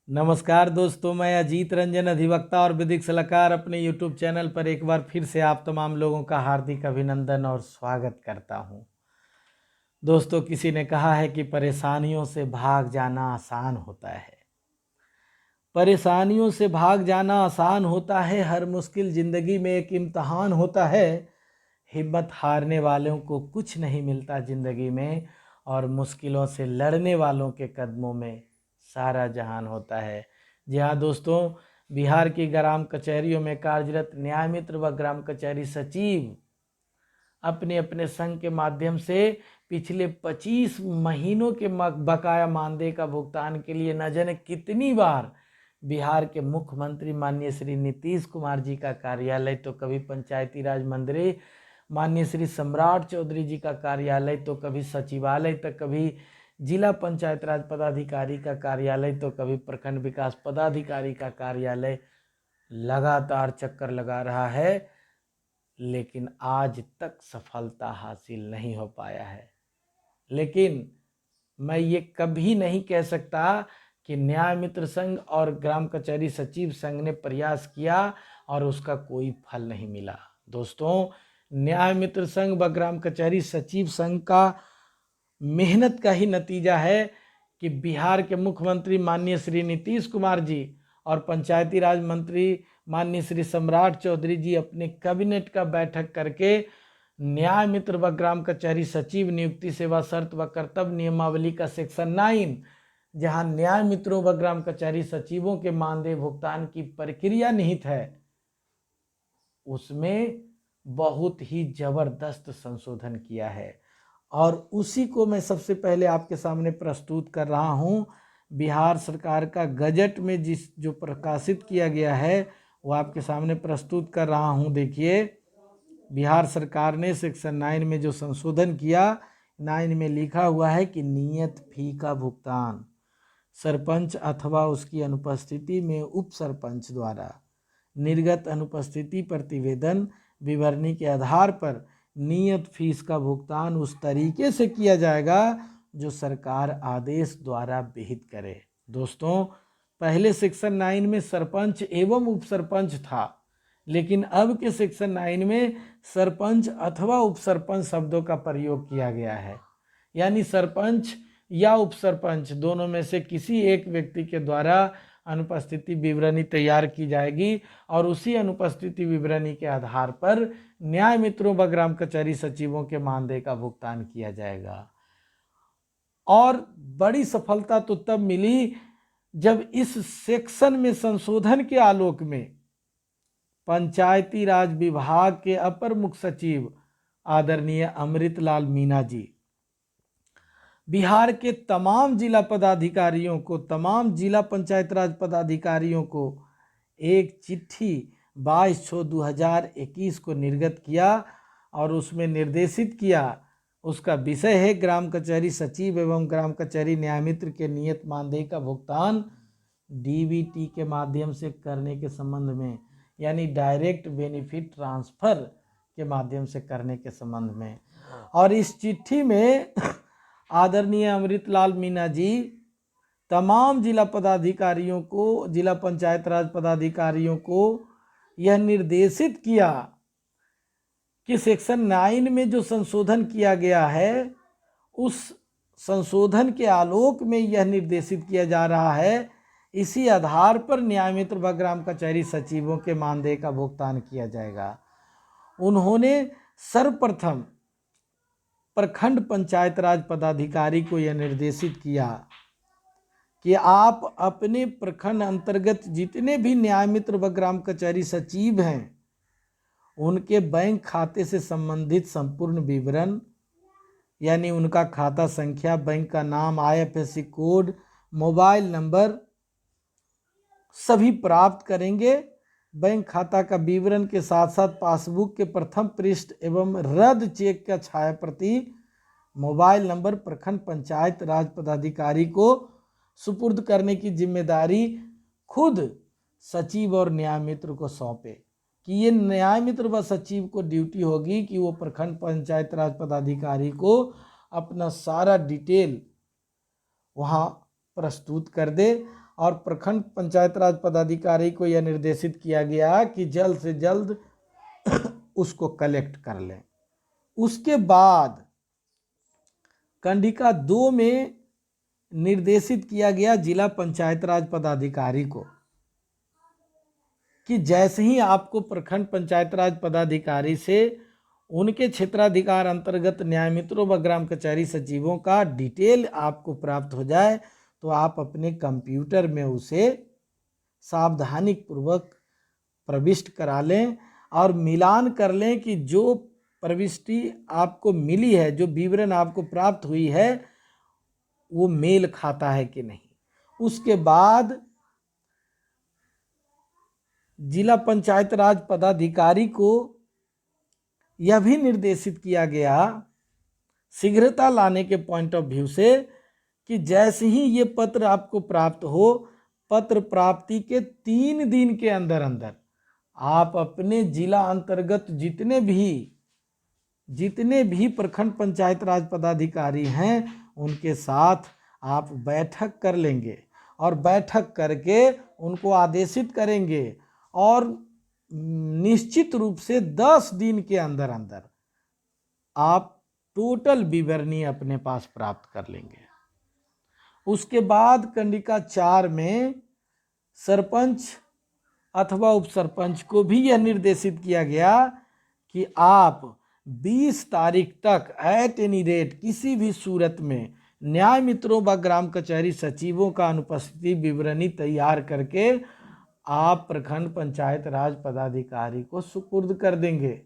नमस्कार दोस्तों, मैं अजीत रंजन अधिवक्ता और विधिक सलाहकार अपने YouTube चैनल पर एक बार फिर से आप तमाम लोगों का हार्दिक अभिनंदन और स्वागत करता हूं। दोस्तों, किसी ने कहा है कि परेशानियों से भाग जाना आसान होता है। परेशानियों से भाग जाना आसान होता है। हर मुश्किल जिंदगी में एक इम्तहान होता है। हिम्मत हारने वालों को कुछ नहीं मिलता जिंदगी में, और मुश्किलों से लड़ने वालों के कदमों में सारा जहान होता है। जी हाँ दोस्तों, बिहार की ग्राम कचहरियों में कार्यरत न्याय मित्र व ग्राम कचहरी सचिव अपने अपने संघ के माध्यम से पिछले 25 महीनों के बकाया मानदेय का भुगतान के लिए न जाने कितनी बार बिहार के मुख्यमंत्री माननीय श्री नीतीश कुमार जी का कार्यालय, तो कभी पंचायती राज मंत्री माननीय श्री सम्राट चौधरी जी का कार्यालय, तो कभी सचिवालय, तो कभी जिला पंचायत राज पदाधिकारी का कार्यालय, तो कभी प्रखंड विकास पदाधिकारी का कार्यालय लगातार चक्कर लगा रहा है, लेकिन आज तक सफलता हासिल नहीं हो पाया है। लेकिन मैं ये कभी नहीं कह सकता कि न्याय मित्र संघ और ग्राम कचहरी सचिव संघ ने प्रयास किया और उसका कोई फल नहीं मिला। दोस्तों, न्याय मित्र संघ व ग्राम कचहरी सचिव संघ का मेहनत का ही नतीजा है कि बिहार के मुख्यमंत्री माननीय श्री नीतीश कुमार जी और पंचायती राज मंत्री माननीय श्री सम्राट चौधरी जी अपने कैबिनेट का बैठक करके न्याय मित्र व ग्राम कचहरी सचिव नियुक्ति सेवा शर्त व कर्तव्य नियमावली का सेक्शन 9, जहां न्याय मित्रों व ग्राम कचहरी सचिवों के मानदेय भुगतान की प्रक्रिया निहित है, उसमें बहुत ही जबरदस्त संशोधन किया है। और उसी को मैं सबसे पहले आपके सामने प्रस्तुत कर रहा हूं। बिहार सरकार का गजट में जो प्रकाशित किया गया है वो आपके सामने प्रस्तुत कर रहा हूं। देखिए, बिहार सरकार ने सेक्शन 9 में जो संशोधन किया, 9 में लिखा हुआ है कि नियत फी का भुगतान सरपंच अथवा उसकी अनुपस्थिति में उप सरपंच द्वारा निर्गत अनुपस्थिति प्रतिवेदन विवरणी के आधार पर नियत फीस का भुगतान उस तरीके से किया जाएगा जो सरकार आदेश द्वारा विहित करे। दोस्तों, पहले सेक्शन 9 में सरपंच एवं उप सरपंच था, लेकिन अब के सेक्शन 9 में सरपंच अथवा उप सरपंच शब्दों का प्रयोग किया गया है। यानी सरपंच या उप सरपंच दोनों में से किसी एक व्यक्ति के द्वारा अनुपस्थिति विवरणी तैयार की जाएगी और उसी अनुपस्थिति विवरणी के आधार पर न्याय मित्रों व ग्राम कचहरी सचिवों के मानदेय का भुगतान किया जाएगा। और बड़ी सफलता तो तब मिली जब इस सेक्शन में संशोधन के आलोक में पंचायती राज विभाग के अपर मुख्य सचिव आदरणीय अमृतलाल मीणा जी बिहार के तमाम जिला पदाधिकारियों को, तमाम जिला पंचायत राज पदाधिकारियों को एक चिट्ठी 22/6/2021 को निर्गत किया और उसमें निर्देशित किया। उसका विषय है ग्राम कचहरी सचिव एवं ग्राम कचहरी न्यायमित्र के नियत मानदेय का भुगतान डीबीटी के माध्यम से करने के संबंध में, यानी डायरेक्ट बेनिफिट ट्रांसफर के माध्यम से करने के संबंध में। और इस चिट्ठी में आदरणीय अमृतलाल मीणा जी तमाम जिला पदाधिकारियों को, जिला पंचायत राज पदाधिकारियों को यह निर्देशित किया कि सेक्शन 9 में जो संशोधन किया गया है उस संशोधन के आलोक में यह निर्देशित किया जा रहा है, इसी आधार पर न्याय मित्र व ग्राम कचहरी सचिवों के मानदेय का भुगतान किया जाएगा। उन्होंने सर्वप्रथम प्रखंड पंचायत राज पदाधिकारी को यह निर्देशित किया कि आप अपने प्रखंड अंतर्गत जितने भी न्याय मित्र व ग्राम कचहरी सचिव हैं उनके बैंक खाते से संबंधित संपूर्ण विवरण, यानी उनका खाता संख्या, बैंक का नाम, IFSC कोड, मोबाइल नंबर सभी प्राप्त करेंगे। बैंक खाता का विवरण के साथ साथ पासबुक के प्रथम पृष्ठ एवं रद्द चेक का छाया प्रति, मोबाइल नंबर प्रखंड पंचायत राज पदाधिकारी को सुपुर्द करने की जिम्मेदारी खुद सचिव और न्याय मित्र को सौंपे। कि ये न्याय मित्र व सचिव को ड्यूटी होगी कि वो प्रखंड पंचायत राज पदाधिकारी को अपना सारा डिटेल वहाँ प्रस्तुत कर दे और प्रखंड पंचायत राज पदाधिकारी को यह निर्देशित किया गया कि जल्द से जल्द उसको कलेक्ट कर लें। उसके बाद कंडिका 2 में निर्देशित किया गया जिला पंचायत राज पदाधिकारी को कि जैसे ही आपको प्रखंड पंचायत राज पदाधिकारी से उनके क्षेत्राधिकार अंतर्गत न्याय मित्रों व ग्राम कचहरी सचिवों का डिटेल आपको प्राप्त हो जाए तो आप अपने कंप्यूटर में उसे सावधानी पूर्वक प्रविष्ट करा लें और मिलान कर लें कि जो प्रविष्टि आपको मिली है, जो विवरण आपको प्राप्त हुई है, वो मेल खाता है कि नहीं। उसके बाद जिला पंचायत राज पदाधिकारी को यह भी निर्देशित किया गया शीघ्रता लाने के पॉइंट ऑफ व्यू से कि जैसे ही ये पत्र आपको प्राप्त हो, पत्र प्राप्ति के 3 दिन के अंदर अंदर आप अपने जिला अंतर्गत जितने भी प्रखंड पंचायत राज पदाधिकारी हैं उनके साथ आप बैठक कर लेंगे और बैठक करके उनको आदेशित करेंगे और निश्चित रूप से 10 दिन के अंदर अंदर आप टोटल विवरणी अपने पास प्राप्त कर लेंगे। उसके बाद कंडिका 4 में सरपंच अथवा उप सरपंच को भी यह निर्देशित किया गया कि आप 20 तारीख तक एट एनी रेट किसी भी सूरत में न्याय मित्रों व ग्राम कचहरी सचिवों का अनुपस्थिति विवरणी तैयार करके आप प्रखंड पंचायत राज पदाधिकारी को सुपुर्द कर देंगे।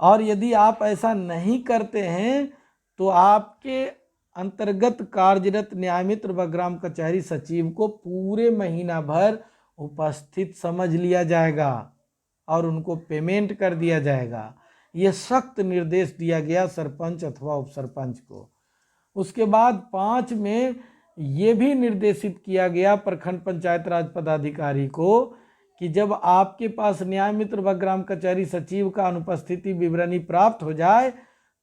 और यदि आप ऐसा नहीं करते हैं तो आपके अंतर्गत कार्यरत न्यायमित्र व ग्राम कचहरी सचिव को पूरे महीना भर उपस्थित समझ लिया जाएगा और उनको पेमेंट कर दिया जाएगा। यह सख्त निर्देश दिया गया सरपंच अथवा उप सरपंच को। उसके बाद 5 में ये भी निर्देशित किया गया प्रखंड पंचायत राज पदाधिकारी को कि जब आपके पास न्याय मित्र व ग्राम कचहरी सचिव का अनुपस्थिति विवरणी प्राप्त हो जाए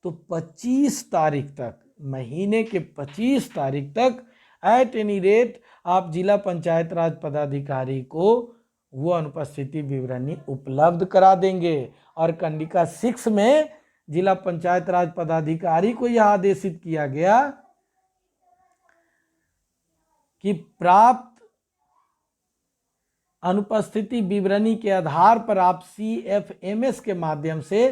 तो 25 तारीख तक, महीने के 25 तारीख तक एट एनी रेट आप जिला पंचायत राज पदाधिकारी को वो अनुपस्थिति विवरणी उपलब्ध करा देंगे। और कंडिका 6 में जिला पंचायत राज पदाधिकारी को यह आदेशित किया गया कि प्राप्त अनुपस्थिति विवरणी के आधार पर आप CFMS के माध्यम से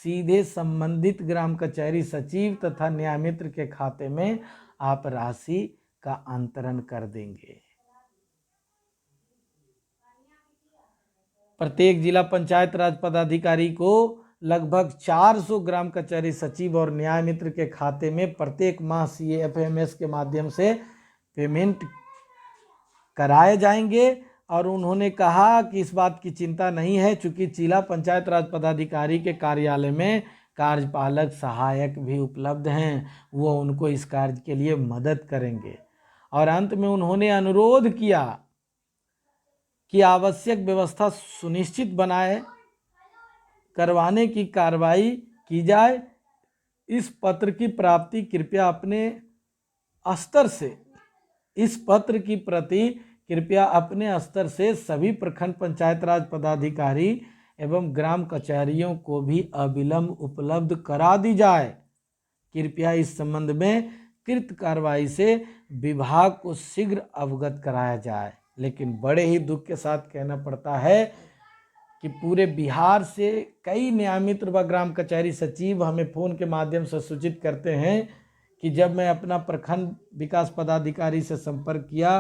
सीधे संबंधित ग्राम कचहरी सचिव तथा न्यायमित्र के खाते में आप राशि का अंतरण कर देंगे। प्रत्येक जिला पंचायत राज पदाधिकारी को लगभग 400 ग्राम कचहरी सचिव और न्याय मित्र के खाते में प्रत्येक माह CFMS के माध्यम से पेमेंट कराए जाएंगे। और उन्होंने कहा कि इस बात की चिंता नहीं है, चूंकि जिला पंचायत राज पदाधिकारी के कार्यालय में कार्यपालक सहायक भी उपलब्ध हैं, वो उनको इस कार्य के लिए मदद करेंगे। और अंत में उन्होंने अनुरोध किया कि आवश्यक व्यवस्था सुनिश्चित करवाने की कार्रवाई की जाए। इस पत्र की प्राप्ति कृपया अपने स्तर से, इस पत्र की प्रति कृपया अपने स्तर से सभी प्रखंड पंचायत राज पदाधिकारी एवं ग्राम कचहरियों को भी अविलंब उपलब्ध करा दी जाए। कृपया इस संबंध में कृत कार्रवाई से विभाग को शीघ्र अवगत कराया जाए। लेकिन बड़े ही दुख के साथ कहना पड़ता है कि पूरे बिहार से कई न्यायमित्र व ग्राम कचहरी सचिव हमें फ़ोन के माध्यम से सूचित करते हैं कि जब मैं अपना प्रखंड विकास पदाधिकारी से संपर्क किया,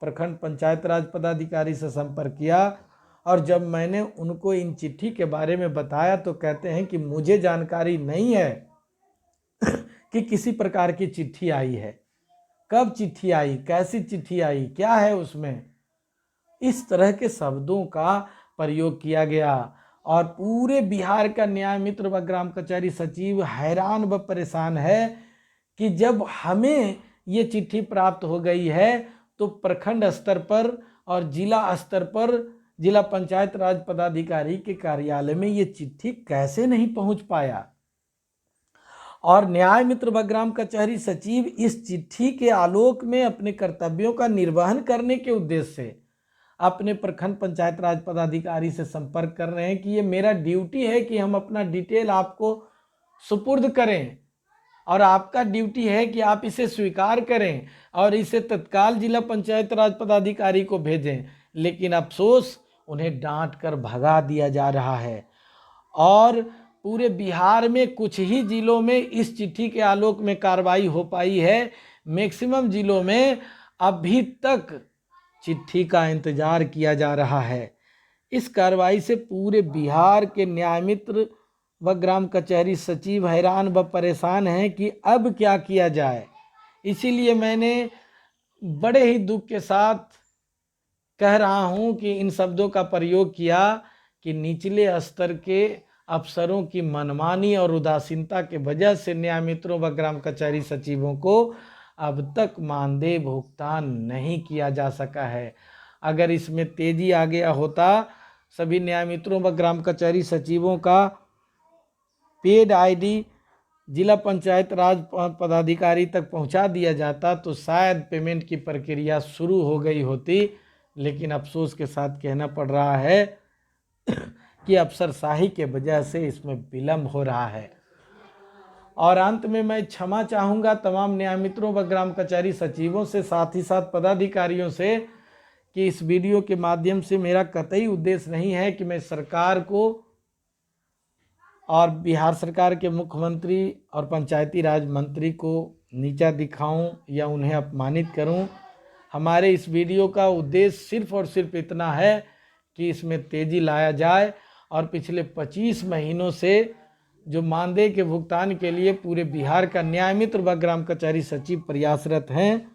प्रखंड पंचायत राज पदाधिकारी से संपर्क किया और जब मैंने उनको इन चिट्ठी के बारे में बताया तो कहते हैं कि मुझे जानकारी नहीं है कि किसी प्रकार की चिट्ठी आई है, कब चिट्ठी आई, कैसी चिट्ठी आई, क्या है उसमें। इस तरह के शब्दों का प्रयोग किया गया और पूरे बिहार का न्याय मित्र व ग्राम कचहरी सचिव हैरान व परेशान है कि जब हमें ये चिट्ठी प्राप्त हो गई है तो प्रखंड स्तर पर और जिला स्तर पर जिला पंचायत राज पदाधिकारी के कार्यालय में ये चिट्ठी कैसे नहीं पहुंच पाया। और न्याय मित्र व ग्राम कचहरी सचिव इस चिट्ठी के आलोक में अपने कर्तव्यों का निर्वहन करने के उद्देश्य से अपने प्रखंड पंचायत राज पदाधिकारी से संपर्क कर रहे हैं कि ये मेरा ड्यूटी है कि हम अपना डिटेल आपको सुपुर्द करें और आपका ड्यूटी है कि आप इसे स्वीकार करें और इसे तत्काल जिला पंचायत राज पदाधिकारी को भेजें। लेकिन अफसोस उन्हें डांट कर भगा दिया जा रहा है और पूरे बिहार में कुछ ही जिलों में इस चिट्ठी के आलोक में कार्रवाई हो पाई है। मैक्सिमम जिलों में अभी तक चिट्ठी का इंतजार किया जा रहा है। इस कार्रवाई से पूरे बिहार के न्याय मित्र व ग्राम कचहरी सचिव हैरान व परेशान हैं कि अब क्या किया जाए। इसीलिए मैंने बड़े ही दुख के साथ कह रहा हूं कि इन शब्दों का प्रयोग किया कि निचले स्तर के अफसरों की मनमानी और उदासीनता के वजह से न्याय मित्रों व ग्राम कचहरी सचिवों को अब तक मानदेय भुगतान नहीं किया जा सका है। अगर इसमें तेजी आ गया होता, सभी न्याय मित्रों व ग्राम कचहरी सचिवों का पेड आईडी जिला पंचायत राज पदाधिकारी तक पहुंचा दिया जाता तो शायद पेमेंट की प्रक्रिया शुरू हो गई होती। लेकिन अफसोस के साथ कहना पड़ रहा है कि अफसरशाही के वजह से इसमें विलम्ब हो रहा है। और अंत में मैं क्षमा चाहूँगा तमाम न्याय मित्रों व ग्राम कचहरी सचिवों से, साथ ही साथ पदाधिकारियों से, कि इस वीडियो के माध्यम से मेरा कतई उद्देश्य नहीं है कि मैं सरकार को और बिहार सरकार के मुख्यमंत्री और पंचायती राज मंत्री को नीचा दिखाऊं या उन्हें अपमानित करूं। हमारे इस वीडियो का उद्देश्य सिर्फ और सिर्फ इतना है कि इसमें तेज़ी लाया जाए और पिछले 25 महीनों से जो मानदेय के भुगतान के लिए पूरे बिहार का न्याय मित्र व ग्राम कचहरी सचिव प्रयासरत हैं,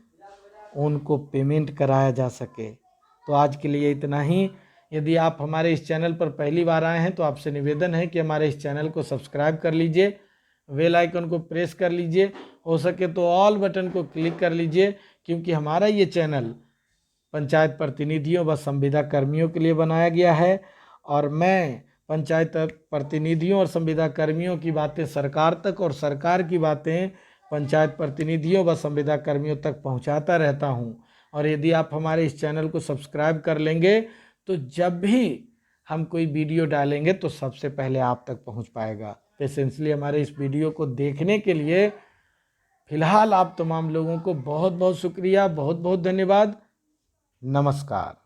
उनको पेमेंट कराया जा सके। तो आज के लिए इतना ही। यदि आप हमारे इस चैनल पर पहली बार आए हैं तो आपसे निवेदन है कि हमारे इस चैनल को सब्सक्राइब कर लीजिए, बेल आइकन को प्रेस कर लीजिए, हो सके तो ऑल बटन को क्लिक कर लीजिए, क्योंकि हमारा ये चैनल पंचायत प्रतिनिधियों व संविदा कर्मियों के लिए बनाया गया है और मैं पंचायत प्रतिनिधियों और संविदा कर्मियों की बातें सरकार तक और सरकार की बातें पंचायत प्रतिनिधियों व संविदा कर्मियों तक पहुंचाता रहता हूं। और यदि आप हमारे इस चैनल को सब्सक्राइब कर लेंगे तो जब भी हम कोई वीडियो डालेंगे तो सबसे पहले आप तक पहुंच पाएगा। पेशेंसली हमारे इस वीडियो को देखने के लिए फिलहाल आप तमाम लोगों को बहुत बहुत शुक्रिया, बहुत बहुत धन्यवाद। नमस्कार।